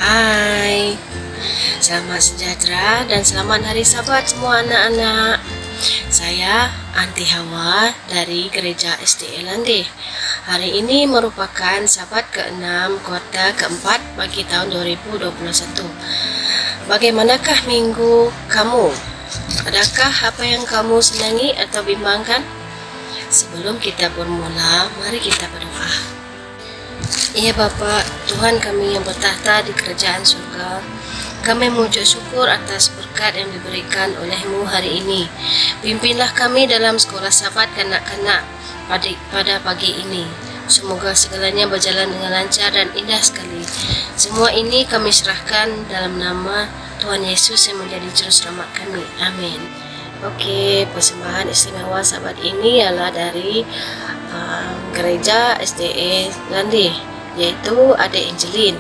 Hai, selamat sejahtera dan selamat hari Sabat semua anak-anak. Saya Anti Hawa dari Gereja SDA Landih. Hari ini merupakan Sabat ke-6 kuartal ke-4 bagi tahun 2021. Bagaimanakah minggu kamu? Adakah apa yang kamu senangi atau bimbangkan? Sebelum kita bermula, mari kita berdoa. Ya Bapa, Tuhan kami yang bertahta di kerajaan surga, kami mengucap syukur atas berkat yang diberikan oleh-Mu hari ini. Pimpinlah kami dalam sekolah Sabat kanak-kanak pada pagi ini. Semoga segalanya berjalan dengan lancar dan indah sekali. Semua ini kami serahkan dalam nama Tuhan Yesus yang menjadi juru selamat kami. Amin. Okey, persembahan istimewa Sabat ini ialah dari Gereja SDA Landih, yaitu Adik Angeline.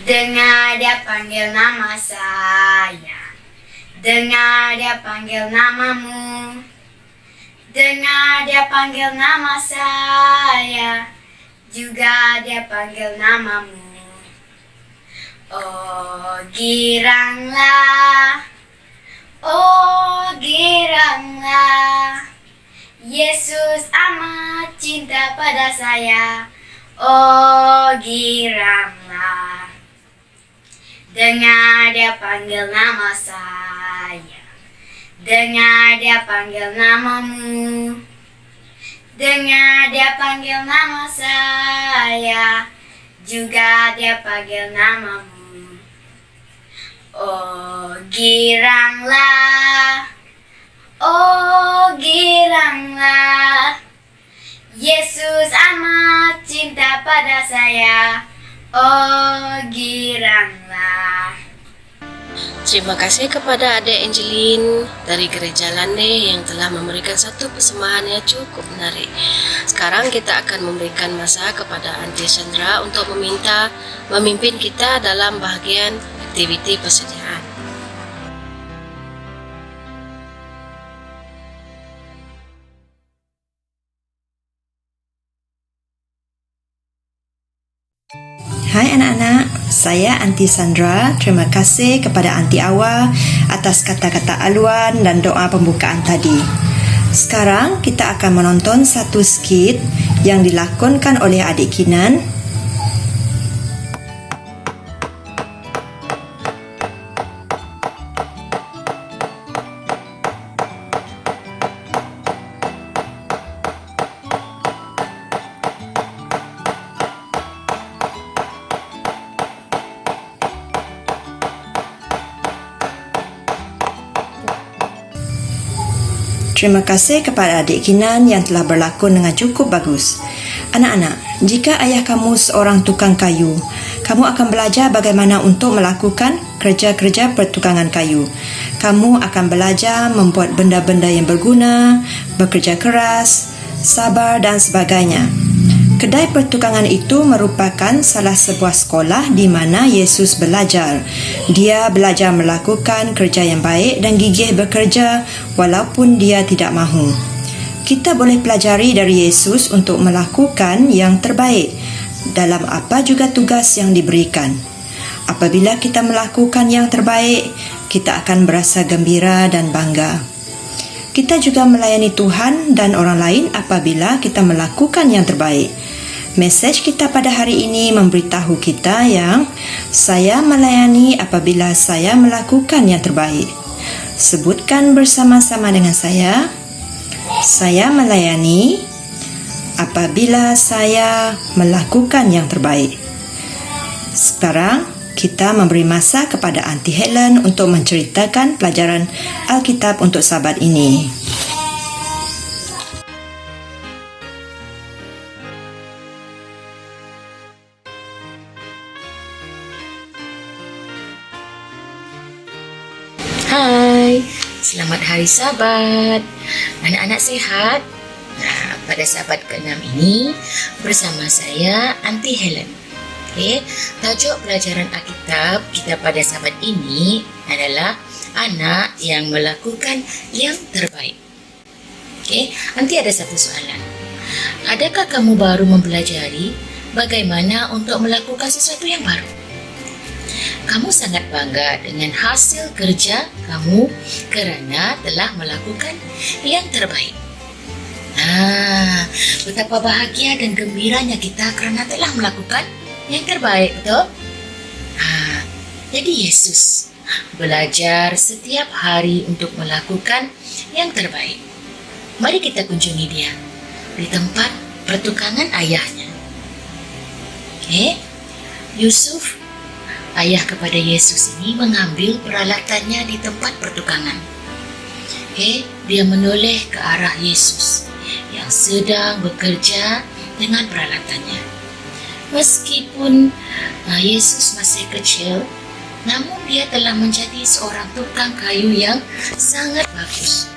Dengar dia panggil nama saya, dengar dia panggil namamu, dengar dia panggil nama saya, juga dia panggil namamu. Oh giranglah, oh giranglah, Yesus amat cinta pada saya. Oh giranglah, dengar dia panggil nama saya, dengar dia panggil namamu, dengar dia panggil nama saya, juga dia panggil namamu. Oh giranglah, oh giranglah, Yesus amat cinta pada saya. Oh giranglah. Terima kasih kepada Adik Angeline dari Gereja Landih yang telah memberikan satu persembahan yang cukup menarik. Sekarang kita akan memberikan masa kepada Aunty Sandra untuk memimpin kita dalam bahagian aktiviti persediaan. Hai anak-anak, saya Aunty Sandra. Terima kasih kepada Aunty Awa atas kata-kata aluan dan doa pembukaan tadi. Sekarang kita akan menonton satu skit yang dilakonkan oleh adik Kinan. Terima kasih kepada adik Kinan yang telah berlakon dengan cukup bagus. Anak-anak, jika ayah kamu seorang tukang kayu, kamu akan belajar bagaimana untuk melakukan kerja-kerja pertukangan kayu. Kamu akan belajar membuat benda-benda yang berguna, bekerja keras, sabar dan sebagainya. Kedai pertukangan itu merupakan salah sebuah sekolah di mana Yesus belajar. Dia belajar melakukan kerja yang baik dan gigih bekerja walaupun dia tidak mahu. Kita boleh pelajari dari Yesus untuk melakukan yang terbaik dalam apa juga tugas yang diberikan. Apabila kita melakukan yang terbaik, kita akan berasa gembira dan bangga. Kita juga melayani Tuhan dan orang lain apabila kita melakukan yang terbaik. Mesej kita pada hari ini memberitahu kita yang saya melayani apabila saya melakukan yang terbaik. Sebutkan bersama-sama dengan saya. Saya melayani apabila saya melakukan yang terbaik. Sekarang kita memberi masa kepada Aunty Helen untuk menceritakan pelajaran Alkitab untuk Sabat ini. Hai, selamat hari Sabat. Anak-anak sehat? Nah, pada Sabat ke-6 ini bersama saya Aunty Helen. Okey, tajuk pelajaran Alkitab kita pada Sabat ini adalah anak yang melakukan yang terbaik. Oke, nanti ada satu soalan. Adakah kamu baru mempelajari bagaimana untuk melakukan sesuatu yang baru? Kamu sangat bangga dengan hasil kerja kamu karena telah melakukan yang terbaik. Betapa bahagia dan gembiranya kita karena telah melakukan yang terbaik, betul? Jadi Yesus belajar setiap hari untuk melakukan yang terbaik. Mari kita kunjungi dia di tempat pertukangan ayahnya. Oke, Yusuf, ayah kepada Yesus ini, mengambil peralatannya di tempat pertukangan. Oke, dia menoleh ke arah Yesus yang sedang bekerja dengan peralatannya. Meskipun Yesus masih kecil, namun dia telah menjadi seorang tukang kayu yang sangat bagus.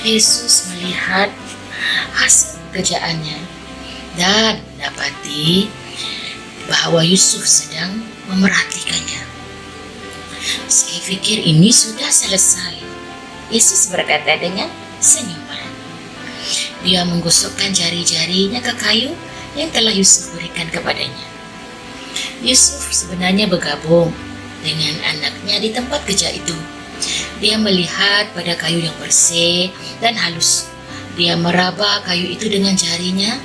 Yesus melihat hasil kerjaannya dan dapati bahwa Yusuf sedang memerhatikannya. Saya pikir ini sudah selesai. Yesus berkata dengan senyuman. Dia menggosokkan jari-jarinya ke kayu yang telah Yusuf berikan kepadanya. Yusuf sebenarnya bergabung dengan anaknya di tempat kerja itu. Dia melihat pada kayu yang bersih dan halus. Dia meraba kayu itu dengan jarinya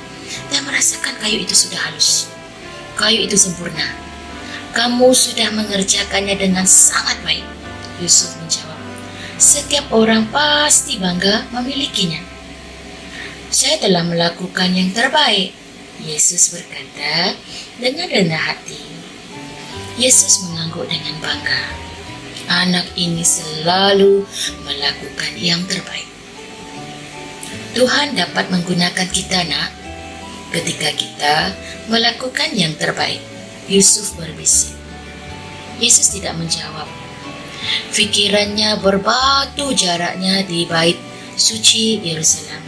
dan merasakan kayu itu sudah halus. Kayu itu sempurna. Kamu sudah mengerjakannya dengan sangat baik. Yusuf menjawab, setiap orang pasti bangga memilikinya. Saya telah melakukan yang terbaik, Yesus berkata dengan rendah hati. Yesus mengangguk dengan bangga. Anak ini selalu melakukan yang terbaik. Tuhan dapat menggunakan kita, nak, ketika kita melakukan yang terbaik. Yusuf berbisik. Yesus tidak menjawab. Pikirannya berbatu jaraknya di bait suci Yerusalem.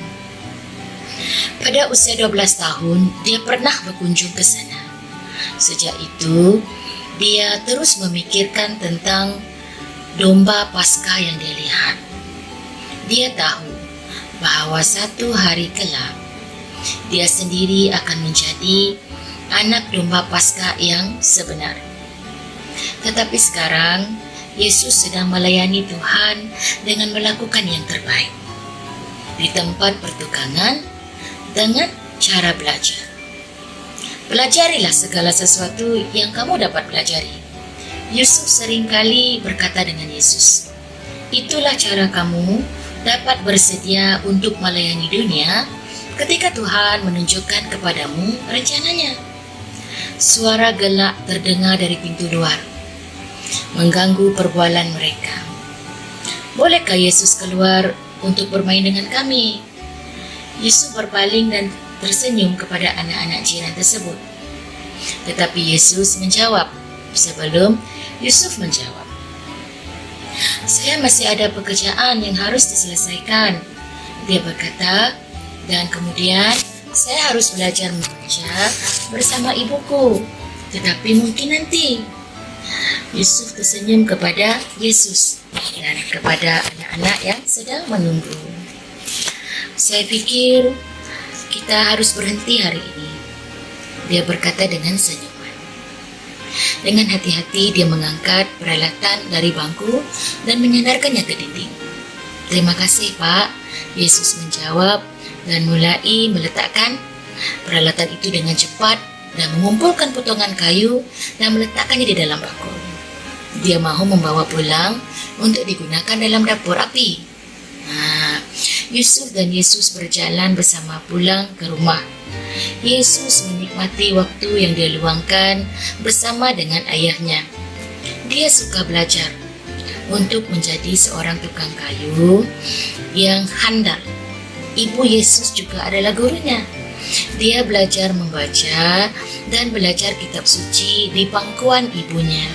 Pada usia 12 tahun, dia pernah berkunjung ke sana. Sejak itu, dia terus memikirkan tentang domba Paskah yang dia lihat. Dia tahu bahwa satu hari kelak, dia sendiri akan menjadi anak domba Paskah yang sebenar. Tetapi sekarang, Yesus sedang melayani Tuhan dengan melakukan yang terbaik di tempat pertukangan dengan cara belajar. Pelajarilah segala sesuatu yang kamu dapat pelajari. Yusuf seringkali berkata dengan Yesus, itulah cara kamu dapat bersedia untuk melayani dunia ketika Tuhan menunjukkan kepadamu rencananya. Suara gelak terdengar dari pintu luar, mengganggu perbualan mereka. Bolehkah Yesus keluar untuk bermain dengan kami? Yusuf berpaling dan tersenyum kepada anak-anak jiran tersebut. Tetapi Yesus menjawab sebelum Yusuf menjawab. Saya masih ada pekerjaan yang harus diselesaikan, dia berkata, dan kemudian saya harus belajar membaca bersama ibuku, tetapi mungkin nanti. Yusuf tersenyum kepada Yesus dan kepada anak-anak yang sedang menunggu. Saya pikir kita harus berhenti hari ini, dia berkata dengan senyuman. Dengan hati-hati dia mengangkat peralatan dari bangku dan menyandarkannya ke dinding. Terima kasih, Pak, Yesus menjawab dan mulai meletakkan peralatan itu dengan cepat dan mengumpulkan potongan kayu dan meletakkannya di dalam bangku. Dia mahu membawa pulang untuk digunakan dalam dapur api. Yusuf dan Yesus berjalan bersama pulang ke rumah. Yesus menikmati waktu yang dia luangkan bersama dengan ayahnya. Dia suka belajar untuk menjadi seorang tukang kayu yang handal. Ibu Yesus juga adalah gurunya. Dia belajar membaca dan belajar kitab suci di pangkuan ibunya.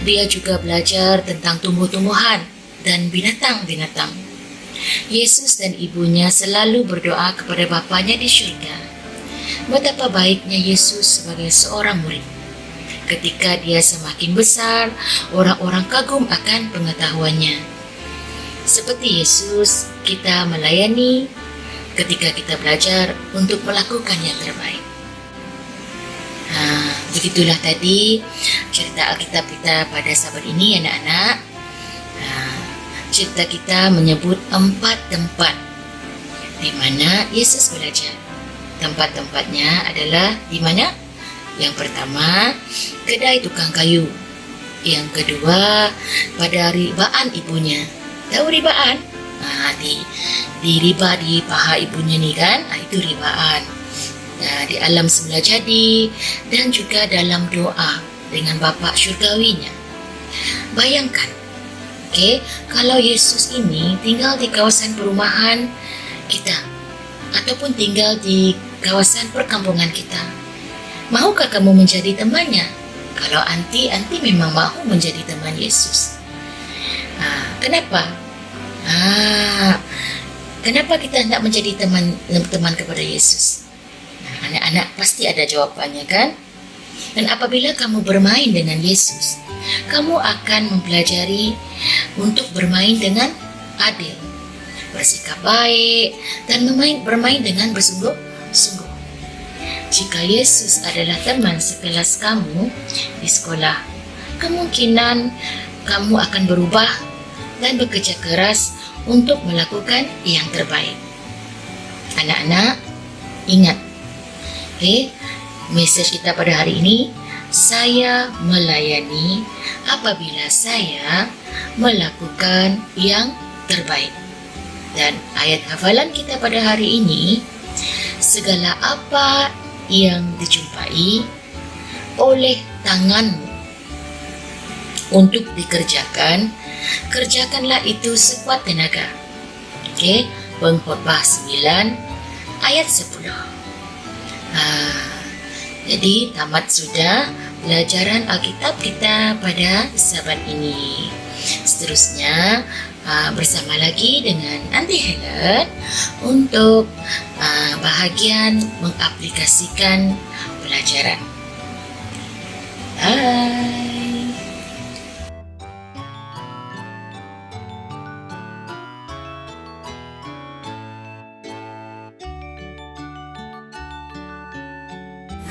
Dia juga belajar tentang tumbuh-tumbuhan dan binatang-binatang. Yesus dan ibunya selalu berdoa kepada Bapanya di surga. Betapa baiknya Yesus sebagai seorang murid. Ketika dia semakin besar, orang-orang kagum akan pengetahuannya. Seperti Yesus, kita melayani ketika kita belajar untuk melakukan yang terbaik. Begitulah tadi cerita Alkitab kita pada Sabat ini, anak-anak. Cerita kita menyebut 4 tempat di mana Yesus belajar. Tempat-tempatnya adalah di mana? Yang pertama, kedai tukang kayu. Yang kedua, pada ribaan ibunya. Tahu ribaan? Di riba di paha ibunya nih kan? Itu ribaan. Di alam semula jadi dan juga dalam doa dengan Bapa Syurgawinya. Bayangkan, kalau Yesus ini tinggal di kawasan perumahan kita ataupun tinggal di kawasan perkampungan kita. Maukah kamu menjadi temannya? Kalau anti memang mau menjadi teman Yesus. Kenapa? Kenapa kita hendak menjadi teman kepada Yesus? Anak-anak pasti ada jawabannya kan? Dan apabila kamu bermain dengan Yesus, kamu akan mempelajari untuk bermain dengan adil, bersikap baik, dan bermain dengan bersungguh-sungguh. Jika Yesus adalah teman sekelas kamu di sekolah, kemungkinan kamu akan berubah dan bekerja keras untuk melakukan yang terbaik. Anak-anak, ingat, message kita pada hari ini, saya melayani apabila saya melakukan yang terbaik. Dan ayat hafalan kita pada hari ini, segala apa yang dijumpai oleh tanganmu untuk dikerjakan, kerjakanlah itu sekuat tenaga. Pengkhotbah 9 ayat 10. Jadi tamat sudah pelajaran Alkitab kita pada Sabat ini. Seterusnya bersama lagi dengan Aunty Helen untuk bahagian mengaplikasikan pelajaran. Bye.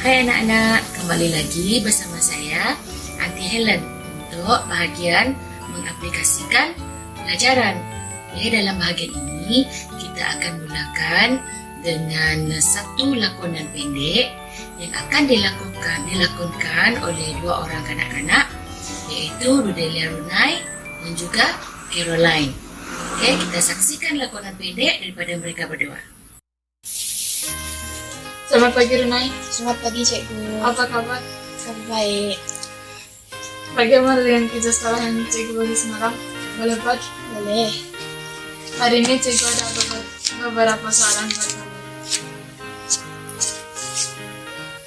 Hai anak-anak, kembali lagi bersama saya Aunty Helen untuk bahagian mengaplikasikan pelajaran. Dalam bahagian ini kita akan mulakan dengan satu lakonan pendek yang akan dilakonkan oleh 2 orang kanak-kanak, yaitu Rudelia Runai dan juga Caroline. Kita saksikan lakonan pendek daripada mereka berdua. Selamat pagi Runai, Selamat pagi cikgu. apa kabar? Kabar baik. Bagaimana dengan kerja sekolah yang cikgu bagi semalam? Boleh buat? Boleh. Hari ini cikgu ada beberapa soalan buat kamu.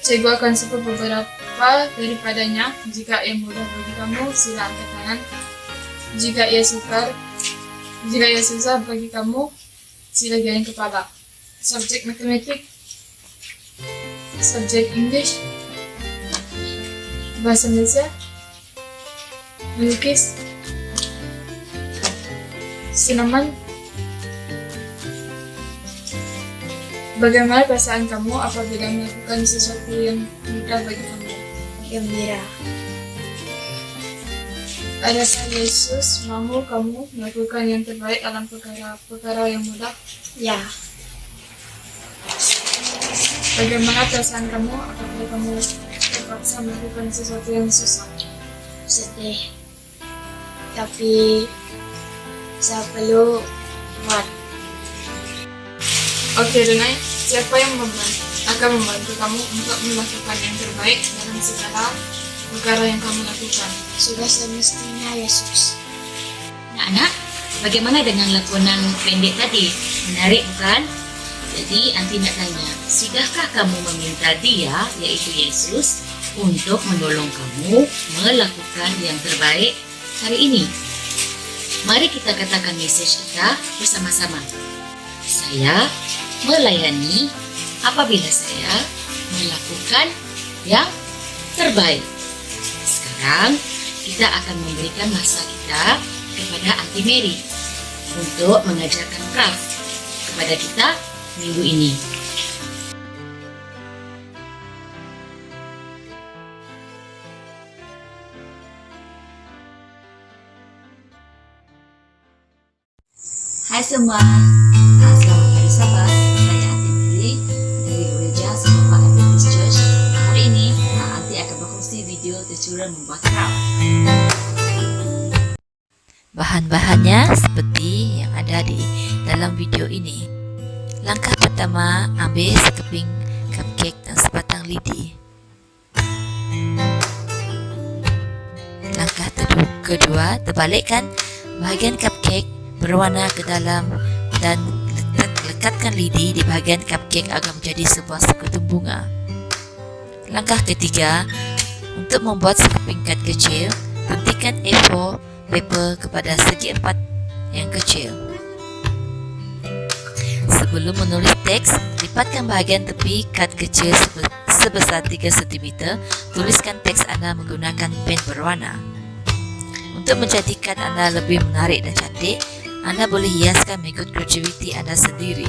Cikgu akan sebut beberapa daripadanya. Jika ia mudah bagi kamu, sila angkat tangan. Jika ia susah bagi kamu, sila geleng kepala. Subjek matematik, subjek English, bahasa Malaysia, melukis, sinaman. Bagaimana perasaan kamu apabila melakukan sesuatu yang mudah bagi kamu? Gembira. Adakah Yesus mau kamu melakukan yang terbaik dalam perkara yang mudah? Ya. Bagaimana perasaan kamu apabila kamu terpaksa melakukan sesuatu yang susah? Sedih. Tapi saya perlu buat. Oke, Runai, siapa yang akan membantu kamu untuk melakukan yang terbaik dalam segala perkara yang kamu lakukan? Sudah semestinya Yesus. Anak-anak, bagaimana dengan lakonan pendek tadi? Menarik bukan? Jadi Aunty nak tanya, sudahkah kamu meminta dia, yaitu Yesus, untuk menolong kamu melakukan yang terbaik hari ini? Mari kita katakan message kita bersama-sama. Saya melayani apabila saya melakukan yang terbaik. sekarang kita akan memberikan masa kita kepada Aunty Mary untuk mengajarkan craft kepada kita minggu ini. Hai semua, selamat hari Sabat. Saya Aunty Mary dari gereja Sekolah Adventist Church. Hari ini Aunty akan berkongsi video tutorial membuat craft. Bahan-bahannya seperti yang ada di dalam video ini. Langkah pertama, ambil sekeping cupcake dan sebatang lidi. Langkah kedua, terbalikkan bahagian cupcake berwarna ke dalam dan lekatkan lidi di bahagian cupcake agar menjadi sebuah sekutu bunga. Langkah ketiga, untuk membuat sekeping kad kecil, guntingkan A4 paper kepada segi 4 yang kecil. Sebelum menulis teks, lipatkan bahagian tepi kad kecil sebesar 3 cm. Tuliskan teks anda menggunakan pen berwarna. Untuk menjadikan anda lebih menarik dan cantik, anda boleh hiaskan mengikut kreativiti anda sendiri.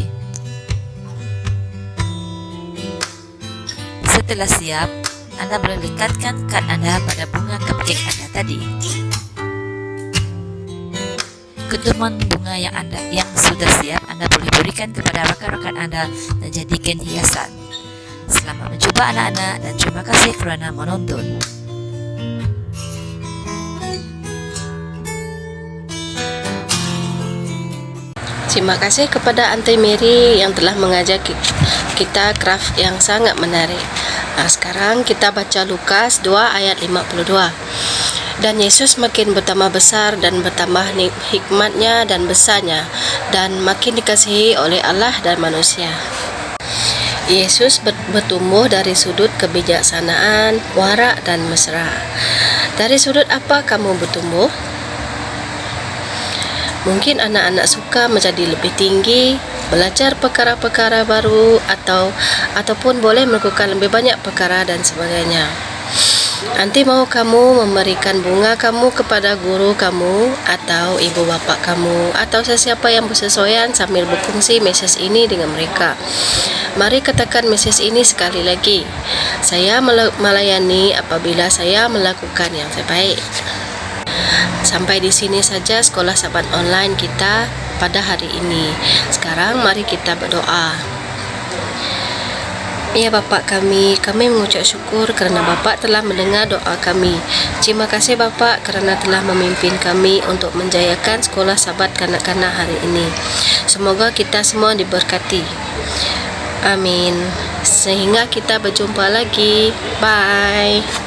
Setelah siap, anda boleh lekatkan kad anda pada bunga cupcake anda tadi. Ketuman bunga yang sudah siap anda boleh berikan kepada rakan-rakan anda dan jadikan hiasan. Selamat mencoba anak-anak dan terima kasih kerana menonton. Terima kasih kepada Aunty Mary yang telah mengajar kita craft yang sangat menarik. Sekarang kita baca Lukas 2 ayat 52. Dan Yesus makin bertambah besar dan bertambah hikmatnya dan besarnya dan makin dikasihi oleh Allah dan manusia. Yesus bertumbuh dari sudut kebijaksanaan, warak dan mesra. Dari sudut apa kamu bertumbuh? Mungkin anak-anak suka menjadi lebih tinggi, belajar perkara-perkara baru ataupun boleh melakukan lebih banyak perkara dan sebagainya. Nanti mau kamu memberikan bunga kamu kepada guru kamu atau ibu bapa kamu atau sesiapa yang bersesuaian sambil berkongsi mesej ini dengan mereka. Mari katakan mesej ini sekali lagi. Saya melayani apabila saya melakukan yang terbaik. Sampai di sini saja sekolah sahabat online kita pada hari ini. Sekarang mari kita berdoa. Ya Bapa kami mengucap syukur kerana Bapa telah mendengar doa kami. Terima kasih Bapa kerana telah memimpin kami untuk menjayakan sekolah sahabat kanak-kanak hari ini. Semoga kita semua diberkati. Amin. Sehingga kita berjumpa lagi. Bye.